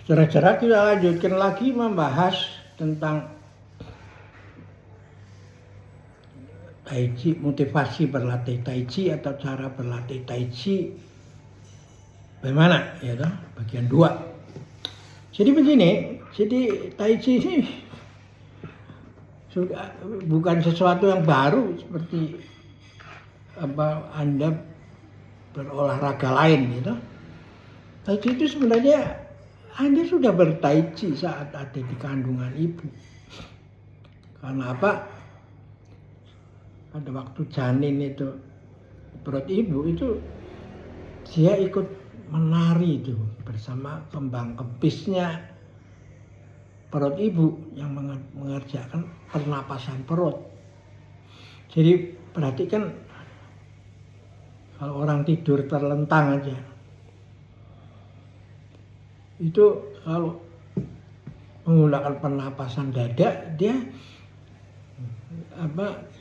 Saudara-saudara, kita lanjutkan lagi membahas tentang Tai Chi, motivasi berlatih Tai Chi atau cara berlatih Tai Chi. Bagaimana? Ya toh, bagian 2. Jadi begini, jadi Tai Chi ini bukan sesuatu yang baru seperti Anda berolahraga lain gitu. Tai Chi itu sebenarnya Anda sudah bertai Chi saat ada di kandungan ibu. Karena apa? Pada waktu janin itu perut ibu itu dia ikut menari itu bersama kembang kempisnya perut ibu yang mengerjakan pernapasan perut. Jadi perhatikan kalau orang tidur terlentang aja, itu kalau menggunakan pernapasan dada dia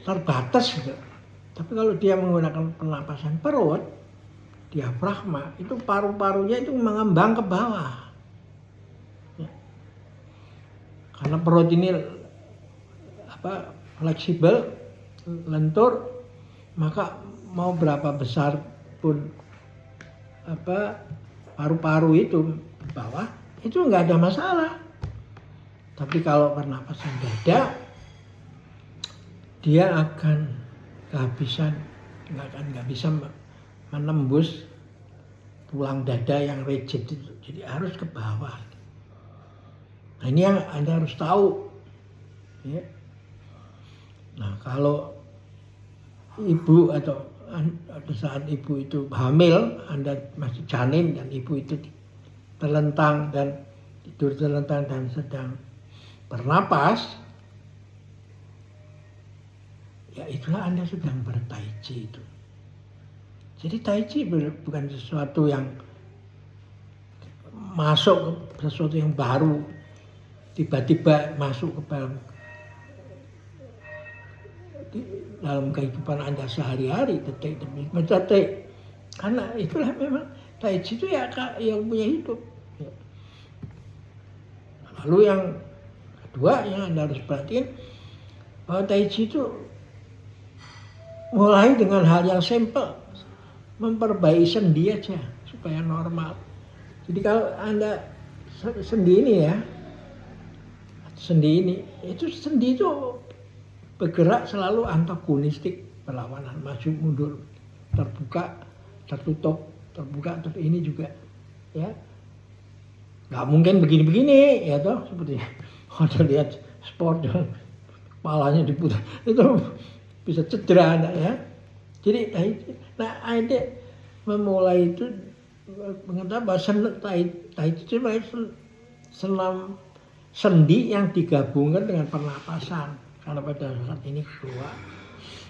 terbatas gitu. Tapi kalau dia menggunakan pernapasan perut, diafragma, itu paru-parunya itu mengembang ke bawah. Ya. Karena perut ini fleksibel, lentur, maka mau berapa besar pun paru-paru itu ke bawah, itu nggak ada masalah. Tapi kalau pernapasan dada, dia akan kehabisan, nggak bisa menembus tulang dada yang rigid itu, jadi harus ke bawah. Nah ini yang Anda harus tahu. Ya. Nah kalau ibu atau saat ibu itu hamil, Anda masih janin dan ibu itu terlentang dan tidur terlentang dan sedang bernapas, ya itulah Anda sedang bertai Chi itu. Jadi Tai Chi bukan sesuatu yang masuk, sesuatu yang baru, tiba-tiba masuk ke dalam kehidupan Anda sehari-hari, detik demi detik. Karena itulah memang Tai Chi itu ya yang punya hidup. Lalu yang kedua yang Anda harus perhatiin, bahwa Tai Chi itu mulai dengan hal yang simple, memperbaiki sendi aja supaya normal. Jadi kalau Anda sendi ini ya, sendi itu bergerak selalu antagonistik, berlawanan, maju mundur, terbuka, tertutup, terbuka, ini juga ya. Nggak mungkin begini-begini ya toh, seperti ada lihat sport kepalanya diputar, itu bisa cedera ya. Jadi Anda memulai itu mengetahui bahwa Tai Chi itu senam sendi yang digabungkan dengan pernapasan. Karena pada saat ini keluar,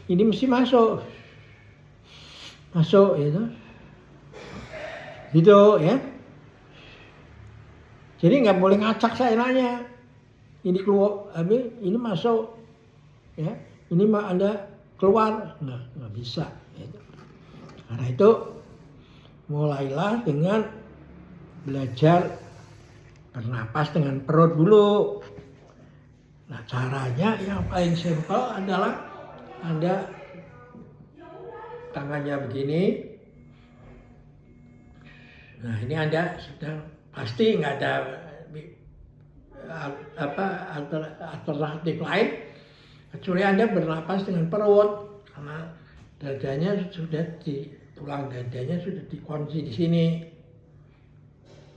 ini mesti masuk gitu ya. Jadi nggak boleh ngacak seenaknya. Ini keluar, ini masuk, ya. Ini mah Anda keluar, nggak bisa. Gitu. Karena itu mulailah dengan belajar bernapas dengan perut dulu. Nah caranya yang paling simpel adalah Anda tangannya begini. Nah ini Anda sedang pasti nggak ada alternatif lain kecuali Anda bernapas dengan perut, karena dadanya sudah tulang dadanya sudah dikunci di sini.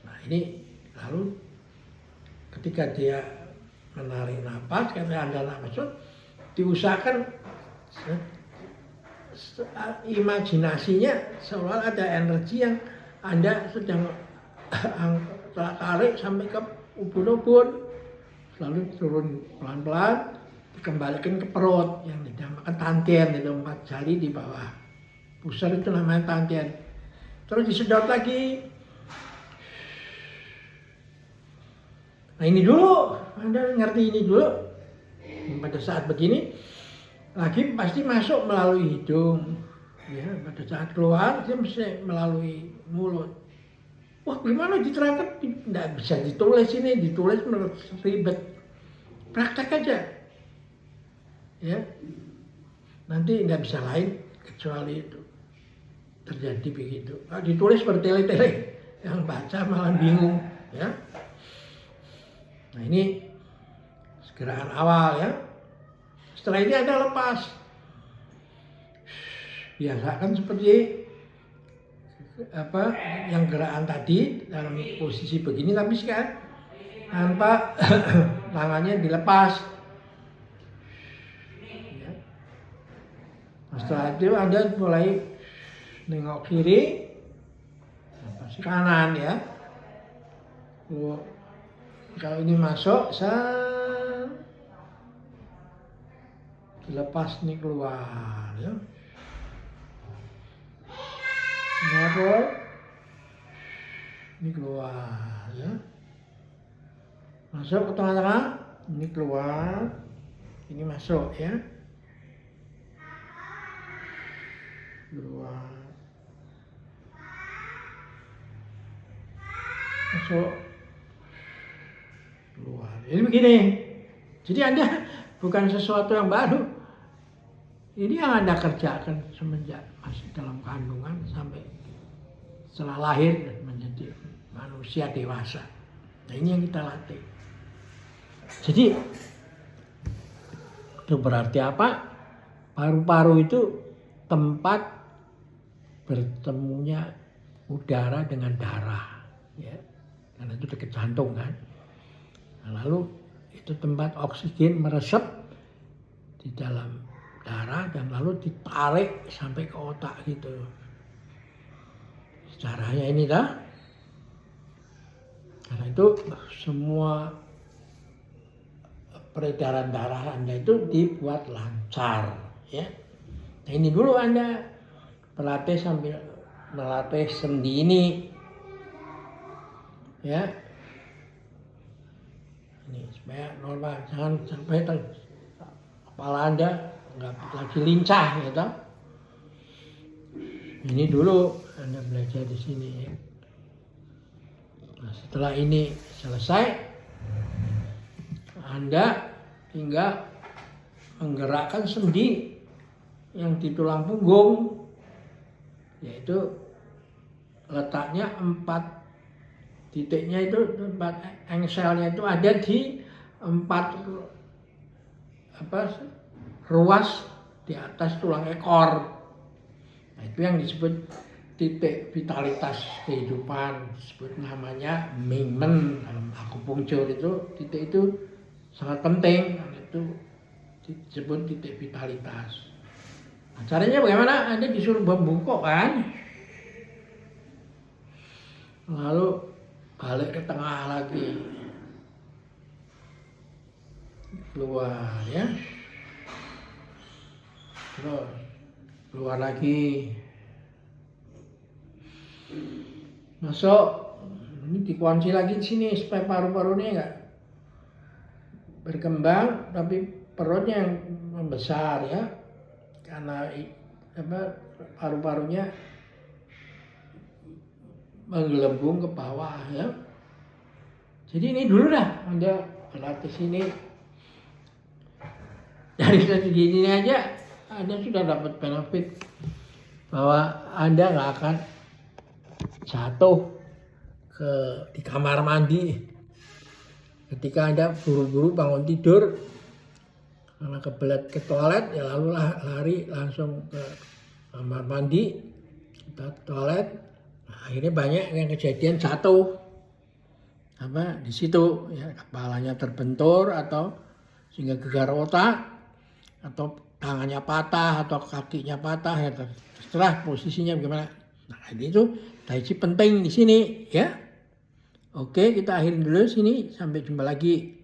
Nah ini lalu ketika dia menarik napas, karena Anda napas, diusahakan imajinasinya seolah ada energi yang Anda sedang tarik sampai ke ubun-ubun, lalu turun pelan-pelan, dikembalikan ke perut yang dinamakan tantien, itu 4 jari di bawah pusar itu namanya tantien. Terus disedot lagi. Nah ini dulu, Anda ngerti ini dulu. Pada saat begini, lagi pasti masuk melalui hidung. Ya, pada saat keluar, dia mesti melalui mulut. Wah, gimana diterangkan? Nggak bisa ditulis ini, ditulis menurut ribet. Praktek aja. Ya. Nanti nggak bisa lain kecuali itu. Terjadi begitu. Nah, ditulis bertele-tele. Yang baca malah bingung. Ya. Nah, ini gerakan awal ya. Setelah ini Anda lepas. Biasakan seperti yang gerakan tadi dalam posisi begini, tapi sekarang tanpa tangannya dilepas. Ya. Setelah itu Anda mulai nengok kiri, lepas kanan ya. Kalau ini masuk, dilepas nih keluar ya. Masuk, ini keluar ya. Masuk ke tengah-tengah, ini keluar, ini masuk ya. Keluar, masuk, keluar. Jadi begini. Jadi Anda bukan sesuatu yang baru. Ini yang Anda kerjakan semenjak masih dalam kandungan sampai setelah lahir dan menjadi manusia dewasa. Nah, ini yang kita latih. Jadi itu berarti apa? Paru-paru itu tempat bertemunya udara dengan darah, ya. Karena itu dekat jantung kan. Nah, lalu itu tempat oksigen meresap di dalam darah dan lalu ditarik sampai ke otak gitu. Caranya ini dah. Karena itu semua peredaran darah Anda itu dibuat lancar, ya. Nah, ini dulu Anda berlatih sambil melatih sendi ini, ya. Ini supaya normal, jangan sampai kepala Anda nggak lagi lincah, ya toh. Ini dulu Anda belajar di sini, ya. Nah, setelah ini selesai, Anda tinggal menggerakkan sendi yang di tulang punggung, yaitu letaknya 4 titiknya itu, 4 engselnya itu ada di 4 ruas di atas tulang ekor. Nah, itu yang disebut titik vitalitas kehidupan, disebut namanya Mingmen. Dalam akupunktur itu titik itu sangat penting, itu disebut titik vitalitas. Nah, caranya bagaimana? Anda disuruh membungkuk kan, lalu balik ke tengah lagi, keluar ya, terus keluar lagi, masuk. Ini dikunci lagi di sini supaya paru-parunya enggak berkembang, tapi perutnya yang membesar ya, karena paru-parunya menggelembung ke bawah ya. Jadi ini dulu dah Anda berlatih sini. Dari segini aja Anda sudah dapat benefit bahwa Anda nggak akan jatuh di kamar mandi ketika Anda buru-buru bangun tidur karena kebelet ke toilet, ya lalu lari langsung ke kamar mandi, kita ke toilet. Nah, akhirnya banyak yang kejadian jatuh di situ ya, kepalanya terbentur atau sehingga gegar otak, atau tangannya patah atau kakinya patah ya, terserah posisinya bagaimana. Nah, ini itu taiji penting di sini ya. Oke, kita akhirin dulu sini, sampai jumpa lagi.